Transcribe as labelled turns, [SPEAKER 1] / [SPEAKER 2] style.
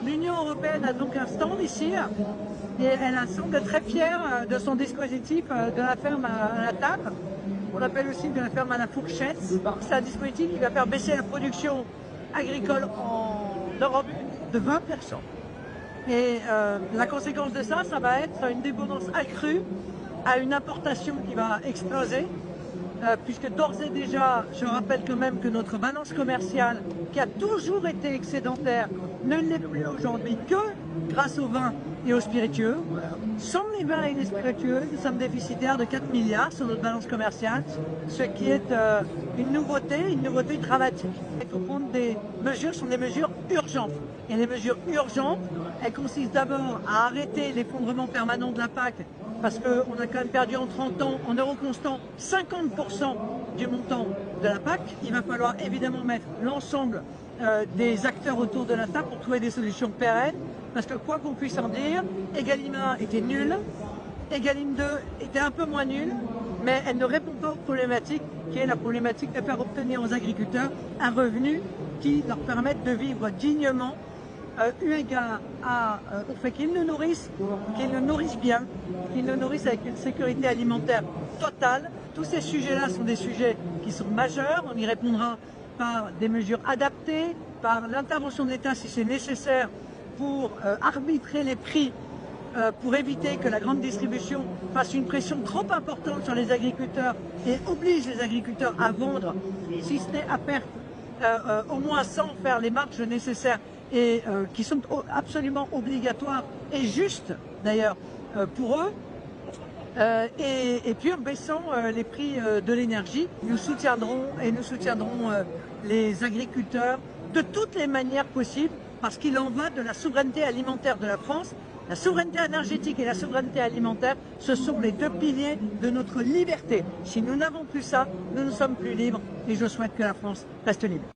[SPEAKER 1] L'Union européenne a donc un stand ici et elle semble très fière de son dispositif de la ferme à la table. On l'appelle aussi de la ferme à la fourchette. C'est un dispositif qui va faire baisser la production agricole en Europe de 20%. Et la conséquence de ça, ça va être une dépendance accrue à une importation qui va exploser. Puisque d'ores et déjà, je rappelle quand même que notre balance commerciale, qui a toujours été excédentaire, ne l'est plus aujourd'hui que grâce au vin et aux spiritueux. Sans les vins et les spiritueux, nous sommes déficitaires de 4 milliards sur notre balance commerciale, ce qui est une nouveauté dramatique. Il faut prendre des mesures, sont des mesures urgentes. Et les mesures urgentes, elles consistent d'abord à arrêter l'effondrement permanent de la PAC, parce qu'on a quand même perdu en 30 ans, en euros constants, 50% du montant de la PAC. Il va falloir évidemment mettre l'ensemble des acteurs autour de la table pour trouver des solutions pérennes, parce que quoi qu'on puisse en dire, Egalim 1 était nul, Egalim 2 était un peu moins nul, mais elle ne répond pas aux problématiques, qui est la problématique de faire obtenir aux agriculteurs un revenu qui leur permette de vivre dignement, eu égard au fait qu'ils le nourrissent bien, qu'ils le nourrissent avec une sécurité alimentaire totale. Tous ces sujets-là sont des sujets qui sont majeurs. On y répondra par des mesures adaptées, par l'intervention de l'État si c'est nécessaire pour arbitrer les prix, pour éviter que la grande distribution fasse une pression trop importante sur les agriculteurs et oblige les agriculteurs à vendre, si ce n'est à perte, au moins sans faire les marges nécessaires et qui sont absolument obligatoires et justes d'ailleurs pour eux. Et puis en baissant les prix de l'énergie, nous soutiendrons les agriculteurs de toutes les manières possibles, parce qu'il en va de la souveraineté alimentaire de la France. La souveraineté énergétique et la souveraineté alimentaire, ce sont les deux piliers de notre liberté. Si nous n'avons plus ça, nous ne sommes plus libres et je souhaite que la France reste libre.